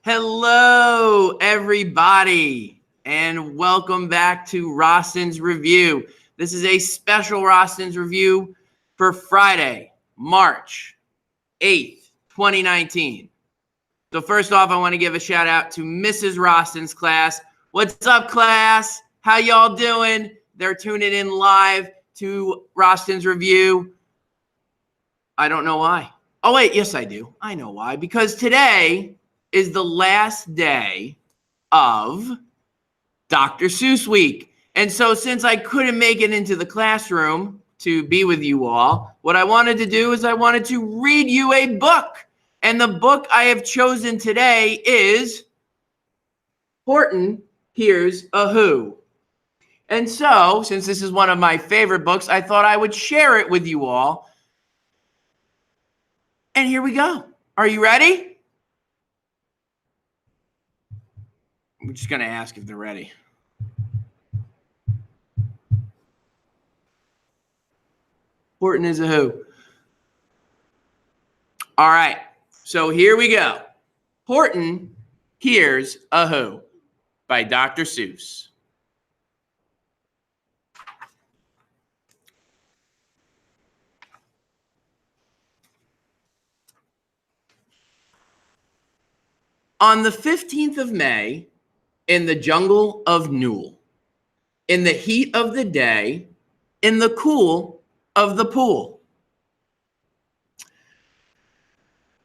Hello, everybody, and welcome back to Rosten's Review. This is a special Rosten's Review for Friday, March 8th, 2019. So first off, I want to give a shout out to Mrs. Rosten's class. What's up, class? How y'all doing? They're tuning in live to Rosten's Review. I don't know why. Oh, wait, yes, I do. I know why. Because today is the last day of Dr. Seuss week. And so since I couldn't make it into the classroom to be with you all, what I wanted to do is I wanted to read you a book. And the book I have chosen today is Horton Hears a Who. And so, since this is one of my favorite books, I thought I would share it with you all. And here we go. Are you ready? I'm just going to ask if they're ready. Horton is a who. All right. So here we go. Horton Hears a Who by Dr. Seuss. On the 15th of May, in the jungle of Newell, in the heat of the day, in the cool of the pool,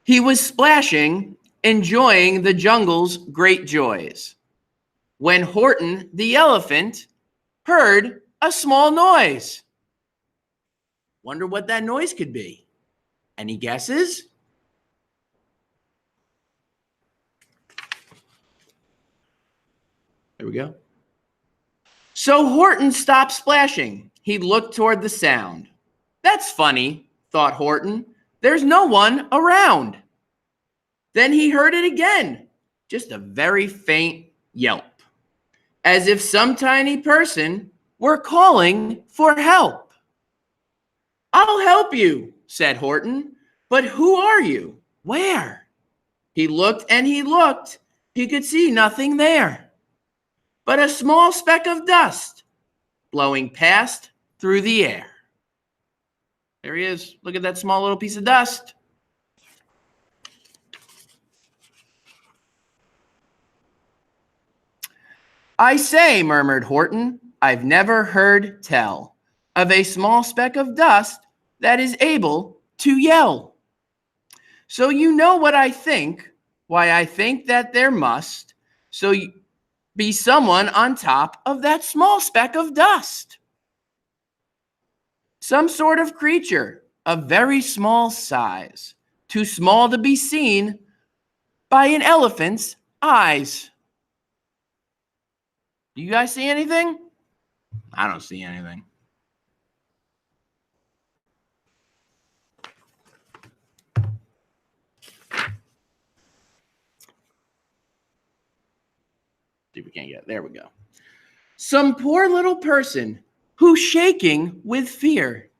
he was splashing, enjoying the jungle's great joys, when Horton the elephant heard a small noise. Wonder what that noise could be. Any guesses? There we go. So Horton stopped splashing. He looked toward the sound. That's funny, thought Horton. There's no one around. Then he heard it again, just a very faint yelp, as if some tiny person were calling for help. I'll help you, said Horton. But who are you? Where? He looked and he looked. He could see nothing there but a small speck of dust blowing past through the air. There he is. Look at that small little piece of dust. I say, murmured Horton, I've never heard tell of a small speck of dust that is able to yell. So you know what I think, why I think that there must be someone on top of that small speck of dust. Some sort of creature of very small size, too small to be seen by an elephant's eyes. Do you guys see anything? I don't see anything. See if we can't get it. There we go. Some poor little person who's shaking with fear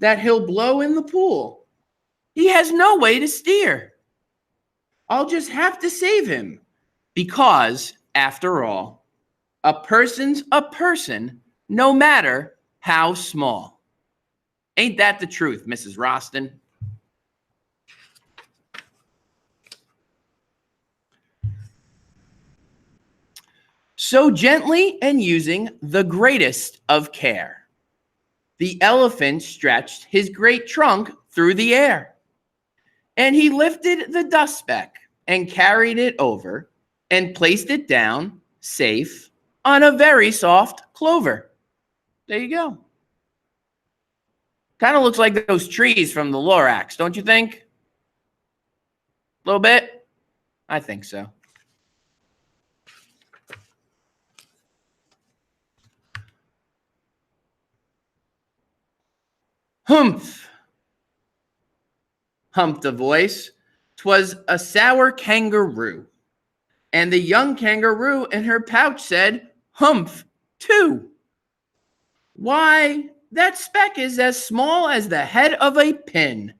that he'll blow in the pool. He has no way to steer. I'll just have to save him because, after all, a person's a person no matter how small. Ain't that the truth, Mrs. Rosten? So gently and using the greatest of care, the elephant stretched his great trunk through the air, and he lifted the dust speck and carried it over and placed it down, safe, on a very soft clover. There you go. Kind of looks like those trees from the Lorax, don't you think? A little bit? I think so. Humph, humped a voice. 'Twas a sour kangaroo. And the young kangaroo in her pouch said, humph, too. Why, that speck is as small as the head of a pin.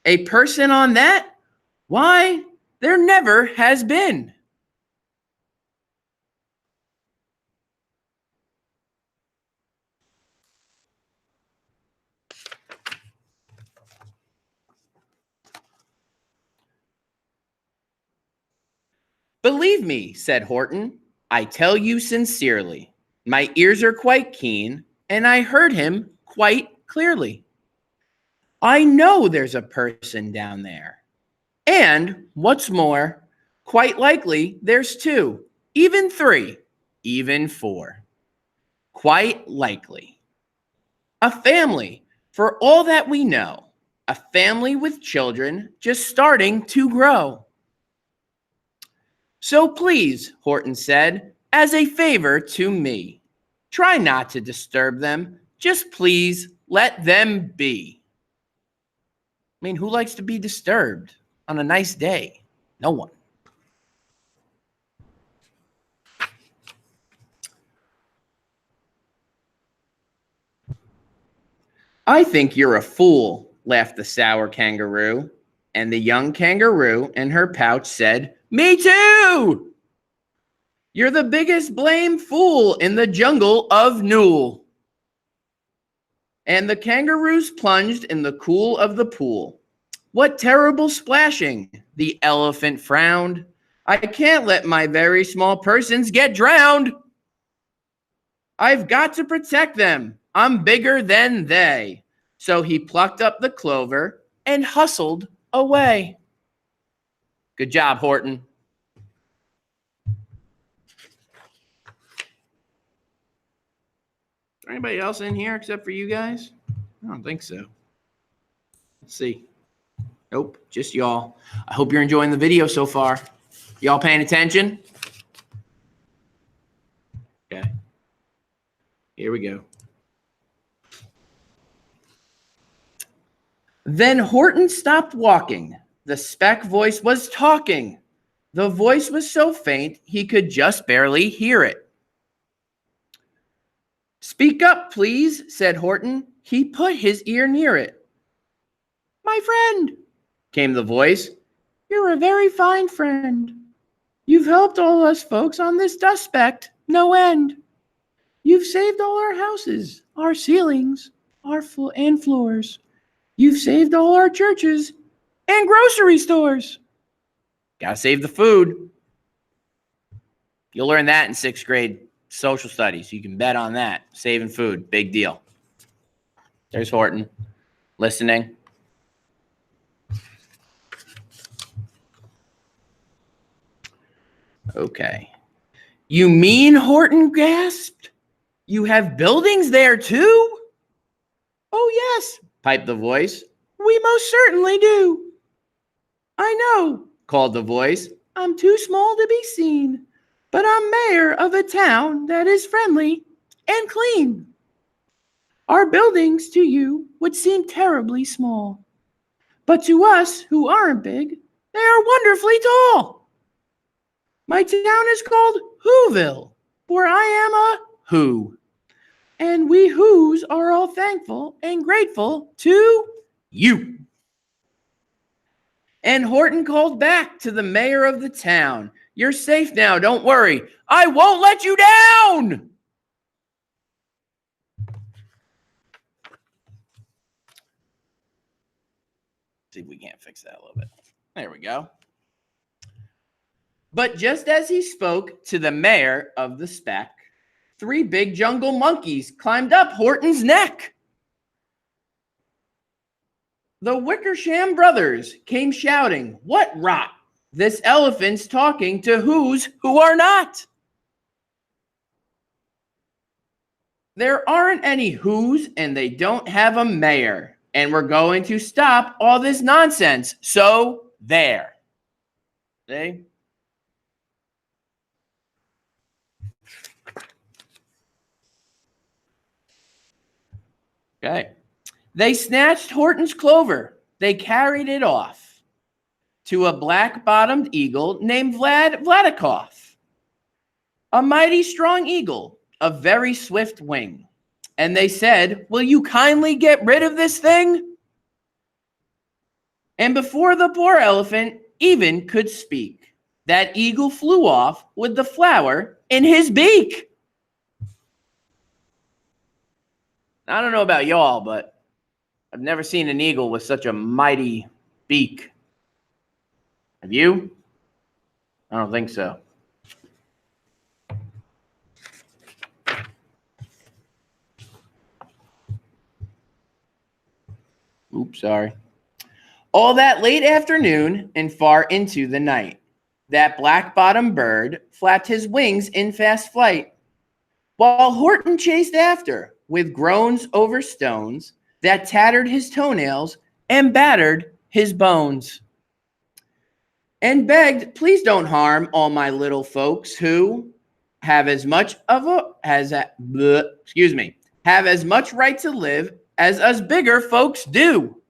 A person on that? Why, there never has been. Believe me, said Horton, I tell you sincerely. My ears are quite keen, and I heard him quite clearly. I know there's a person down there. And what's more, quite likely there's two, even three, even four. Quite likely. A family, for all that we know. A family with children just starting to grow. So please, Horton said, as a favor to me, try not to disturb them. Just please let them be. I mean, who likes to be disturbed on a nice day? No one. I think you're a fool, laughed the sour kangaroo. And the young kangaroo in her pouch said, Me too! You're the biggest blame fool in the jungle of Newell. And the kangaroos plunged in the cool of the pool. What terrible splashing! The elephant frowned. I can't let my very small persons get drowned. I've got to protect them. I'm bigger than they. So he plucked up the clover and hustled away. Good job, Horton. Is there anybody else in here except for you guys? I don't think so. Let's see. Nope, just y'all. I hope you're enjoying the video so far. Y'all paying attention? Okay. Here we go. Then Horton stopped walking. The speck voice was talking. The voice was so faint he could just barely hear it. Speak up, please, said Horton. He put his ear near it. My friend, came the voice. You're a very fine friend. You've helped all us folks on this dust speck no end. You've saved all our houses, our ceilings, and floors. You've saved all our churches and grocery stores. Gotta save the food. You'll learn that in 6th grade social studies. You can bet on that. Saving food, big deal. There's Horton, listening. Okay. You mean, Horton gasped, you have buildings there too? Oh, yes, piped the voice. We most certainly do. I know, called the voice. I'm too small to be seen, but I'm mayor of a town that is friendly and clean. Our buildings to you would seem terribly small, but to us who aren't big, they are wonderfully tall. My town is called Whoville, for I am a Who. And we Whos are all thankful and grateful to you. And Horton called back to the mayor of the town. You're safe now, don't worry. I won't let you down. See if we can't fix that a little bit. There we go. But just as he spoke to the mayor of the speck, 3 big jungle monkeys climbed up Horton's neck. The Wickersham brothers came shouting, What rot! This elephant's talking to whos who are not. There aren't any whos and they don't have a mayor. And we're going to stop all this nonsense. So there. See? Okay. They snatched Horton's clover. They carried it off to a black-bottomed eagle named Vladikoff, a mighty strong eagle of very swift wing. And they said, Will you kindly get rid of this thing? And before the poor elephant even could speak. That eagle flew off with the flower in his beak. I don't know about y'all, but I've never seen an eagle with such a mighty beak. Have you? I don't think so. Oops, sorry. All that late afternoon and far into the night, that black-bottomed bird flapped his wings in fast flight, while Horton chased after with groans over stones that tattered his toenails and battered his bones, and begged, please don't harm all my little folks who have as much of a have as much right to live as us bigger folks do.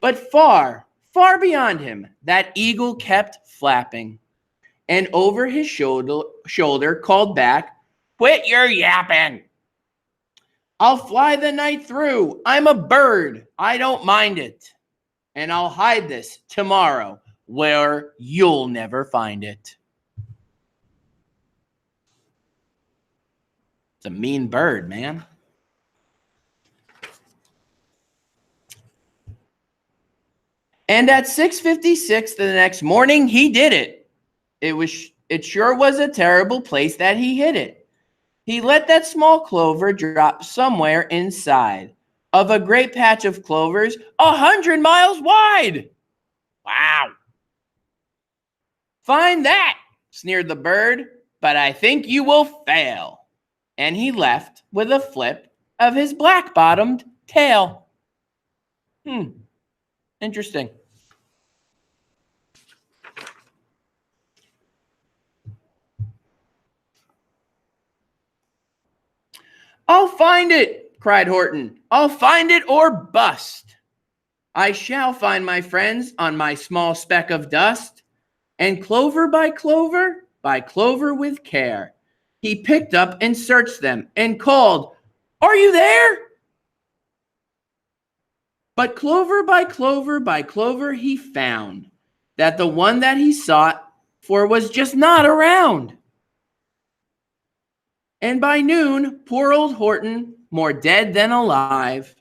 But far, far beyond him, that eagle kept flapping, and over his shoulder called back, quit your yapping. I'll fly the night through. I'm a bird. I don't mind it. And I'll hide this tomorrow where you'll never find it. It's a mean bird, man. And at 6:56 the next morning, he did it. It sure was a terrible place that he hid it. He let that small clover drop somewhere inside of a great patch of clovers 100 miles wide. Wow. Find that, sneered the bird, but I think you will fail. And he left with a flip of his black-bottomed tail. Interesting. I'll find it, cried Horton. I'll find it or bust. I shall find my friends on my small speck of dust. And clover by clover with care, he picked up and searched them and called, are you there? But clover by clover he found that the one that he sought for was just not around. And by noon, poor old Horton, more dead than alive,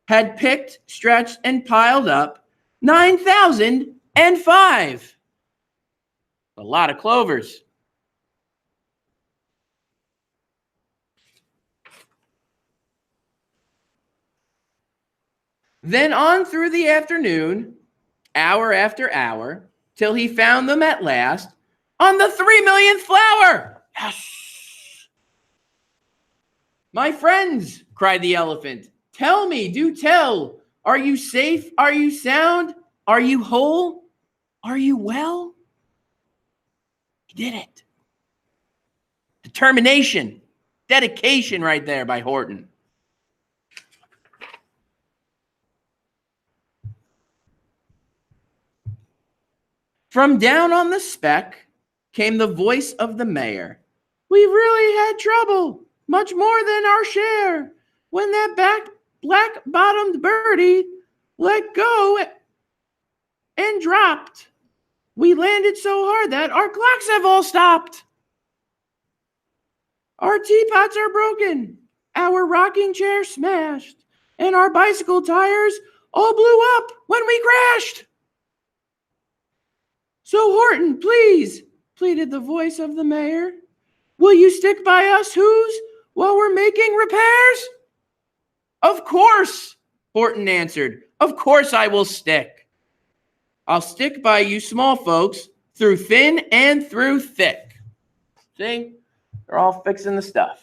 had picked, stretched, and piled up 9,005. A lot of clovers. Then on through the afternoon, hour after hour, till he found them at last on the 3 millionth flower. Yes. My friends, cried the elephant, tell me, do tell, are you safe? Are you sound? Are you whole? Are you well? He did it. Determination, dedication right there by Horton. From down on the speck came the voice of the mayor. We've really had trouble, much more than our share, when that black-bottomed birdie let go and dropped. We landed so hard that our clocks have all stopped. Our teapots are broken, our rocking chair smashed, and our bicycle tires all blew up when we crashed. So Horton, please, pleaded the voice of the mayor, will you stick by us who's while we're making repairs? Of course, Horton answered. Of course I will stick. I'll stick by you small folks through thin and through thick. See? They're all fixing the stuff.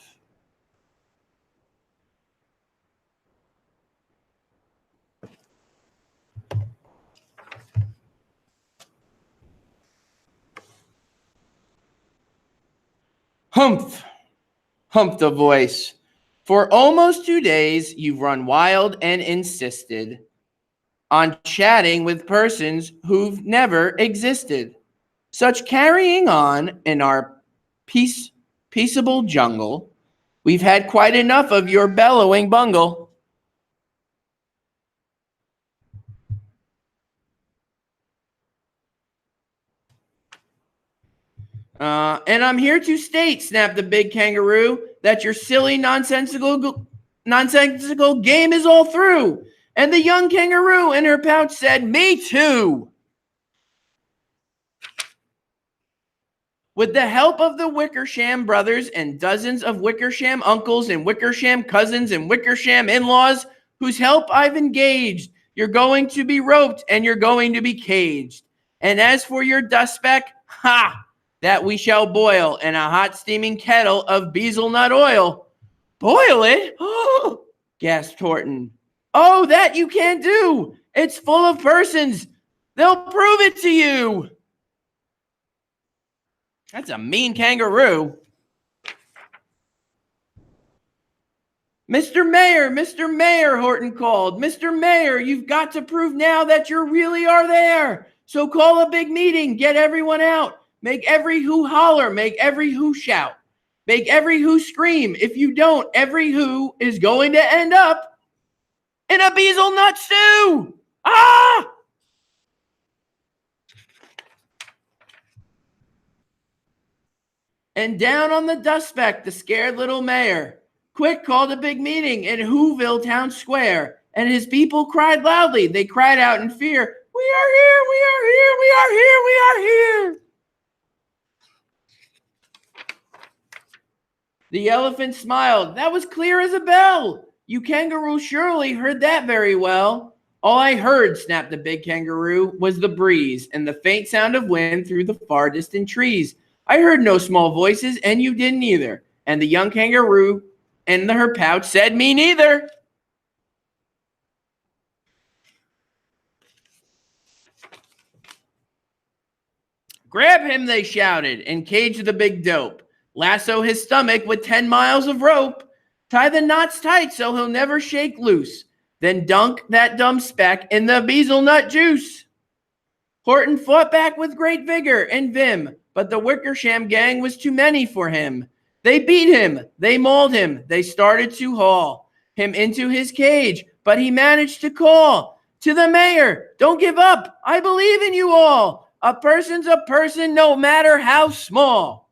Humph, humphed a voice. For almost 2 days you've run wild and insisted on chatting with persons who've never existed. Such carrying on in our peaceable jungle, we've had quite enough of your bellowing bungle. And I'm here to state, snapped the big kangaroo, that your silly, nonsensical game is all through. And the young kangaroo in her pouch said, me too. With the help of the Wickersham brothers and dozens of Wickersham uncles and Wickersham cousins and Wickersham in-laws, whose help I've engaged, you're going to be roped and you're going to be caged. And as for your dust speck, that we shall boil in a hot steaming kettle of bezelnut oil. Boil it? Gasped Horton. Oh, that you can't do. It's full of persons. They'll prove it to you. That's a mean kangaroo. Mr. Mayor, Horton called. Mr. Mayor, you've got to prove now that you really are there. So call a big meeting, get everyone out. Make every who holler, make every who shout. Make every who scream. If you don't, every who is going to end up in a bezelnut stew. Ah! And down on the dust speck, the scared little mayor quick called a big meeting in Whoville Town Square, and his people cried loudly. They cried out in fear, we are here, we are here, we are here, we are here. The elephant smiled. That was clear as a bell. You kangaroo surely heard that very well. All I heard, snapped the big kangaroo, was the breeze and the faint sound of wind through the far distant trees. I heard no small voices, and you didn't either. And the young kangaroo in her pouch said, me neither. Grab him, they shouted, and cage the big dope. Lasso his stomach with 10 miles of rope. Tie the knots tight so he'll never shake loose. Then dunk that dumb speck in the bezelnut juice. Horton fought back with great vigor and vim, but the Wickersham gang was too many for him. They beat him, they mauled him, they started to haul him into his cage, but he managed to call to the mayor, don't give up, I believe in you all. A person's a person no matter how small.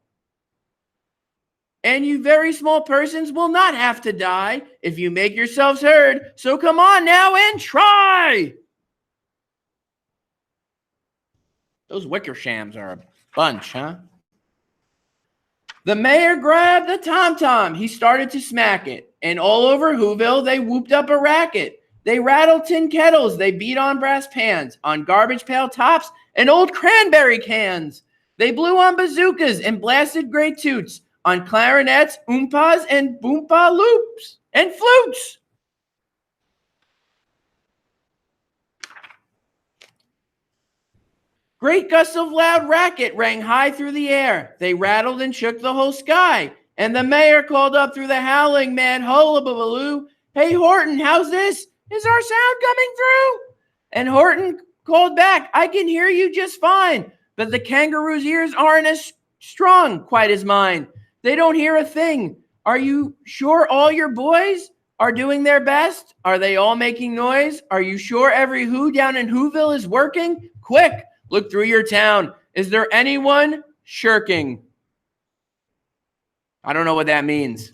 And you very small persons will not have to die if you make yourselves heard, so come on now and try. Those Wickershams are a bunch, huh? The mayor grabbed the tom-tom. He started to smack it. And all over Whoville, they whooped up a racket. They rattled tin kettles. They beat on brass pans, on garbage pail tops, and old cranberry cans. They blew on bazookas and blasted great toots, on clarinets, oompas, and boompa loops, and flutes. Great gusts of loud racket rang high through the air. They rattled and shook the whole sky. And the mayor called up through the howling mad hullabaloo, hey, Horton, how's this? Is our sound coming through? And Horton called back, I can hear you just fine, but the kangaroo's ears aren't as strong quite as mine. They don't hear a thing. Are you sure all your boys are doing their best? Are they all making noise? Are you sure every who down in Whoville is working? Quick! Look through your town. Is there anyone shirking? I don't know what that means.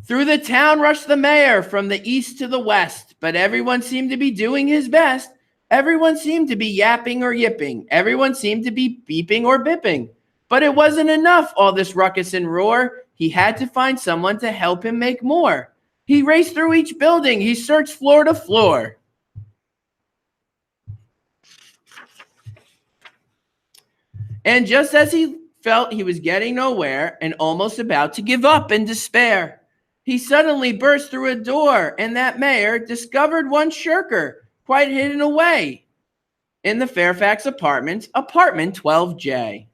Through the town rushed the mayor from the east to the west, but everyone seemed to be doing his best. Everyone seemed to be yapping or yipping. Everyone seemed to be beeping or bipping. But it wasn't enough, all this ruckus and roar. He had to find someone to help him make more. He raced through each building. He searched floor to floor. And just as he felt he was getting nowhere and almost about to give up in despair, he suddenly burst through a door, and that mayor discovered one shirker quite hidden away in the Fairfax apartments, apartment 12J.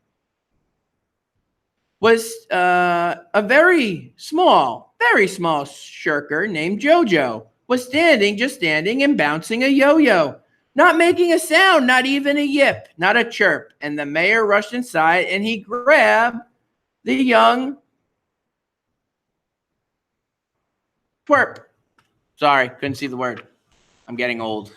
Was a very small shirker named Jojo, was just standing and bouncing a yo-yo. Not making a sound, not even a yip, not a chirp. And the mayor rushed inside and he grabbed the young twerp. Sorry, couldn't see the word. I'm getting old.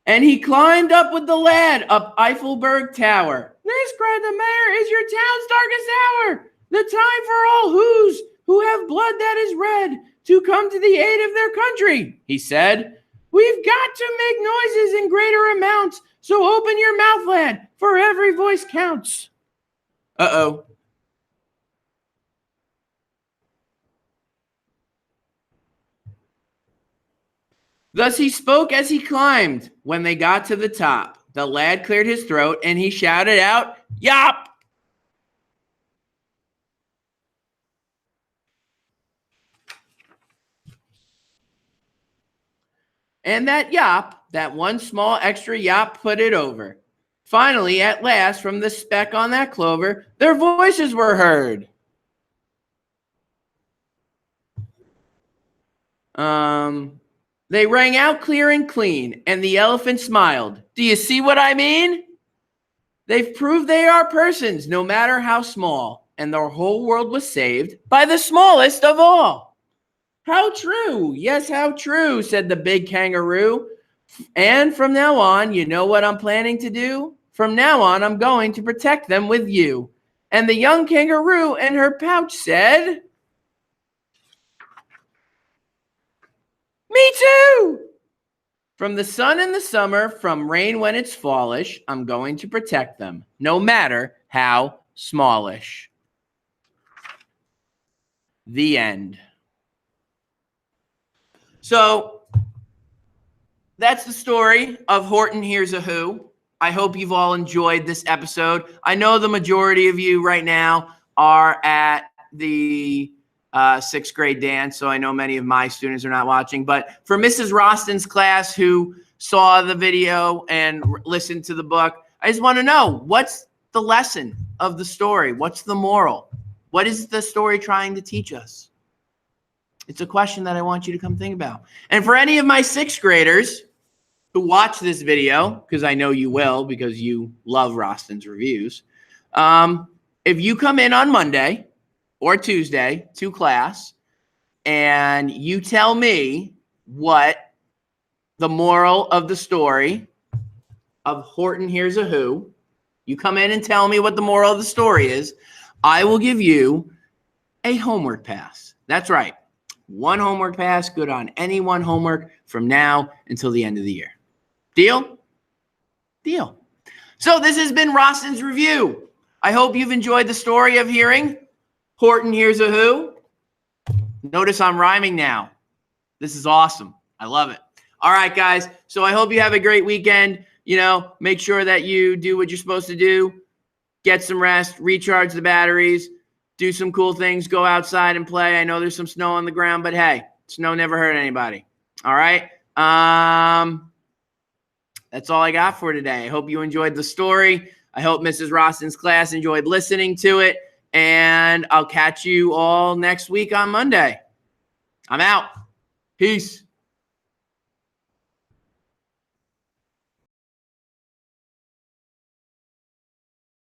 And he climbed up with the lad up Eiffelberg Tower. This, cried the mayor, is your town's darkest hour. The time for all who have blood that is red to come to the aid of their country, he said. We've got to make noises in greater amounts, so open your mouth, lad, for every voice counts. Uh-oh. Thus he spoke as he climbed. When they got to the top, the lad cleared his throat and he shouted out, Yop! And that yop, that one small extra yop, put it over. Finally, at last, from the speck on that clover, their voices were heard. They rang out clear and clean, and the elephant smiled. Do you see what I mean? They've proved they are persons, no matter how small, and their whole world was saved by the smallest of all. How true, yes, how true, said the big kangaroo. And from now on, you know what I'm planning to do? From now on, I'm going to protect them with you. And the young kangaroo in her pouch said, Me too! From the sun in the summer, from rain when it's fallish, I'm going to protect them, no matter how smallish. The end. So, that's the story of Horton Hears a Who. I hope you've all enjoyed this episode. I know the majority of you right now are at the sixth grade dance, so I know many of my students are not watching. But for Mrs. Rosten's class who saw the video and listened to the book, I just want to know, what's the lesson of the story? What's the moral? What is the story trying to teach us? It's a question that I want you to come think about. And for any of my sixth graders who watch this video, because I know you will because you love Rosten's reviews, if you come in on Monday or Tuesday to class and you tell me what the moral of the story of Horton Hears a Who, you come in and tell me what the moral of the story is, I will give you a homework pass. That's right. One homework pass, good on any one homework from now until the end of the year. Deal? Deal. So this has been Rosten's Review. I hope you've enjoyed the story of hearing Horton Hears a Who. Notice I'm rhyming now. This is awesome. I love it. All right, guys. So I hope you have a great weekend. You know, make sure that you do what you're supposed to do. Get some rest, recharge the batteries, do some cool things, go outside and play. I know there's some snow on the ground, but hey, snow never hurt anybody. All right? That's all I got for today. I hope you enjoyed the story. I hope Mrs. Rosten's class enjoyed listening to it. And I'll catch you all next week on Monday. I'm out. Peace.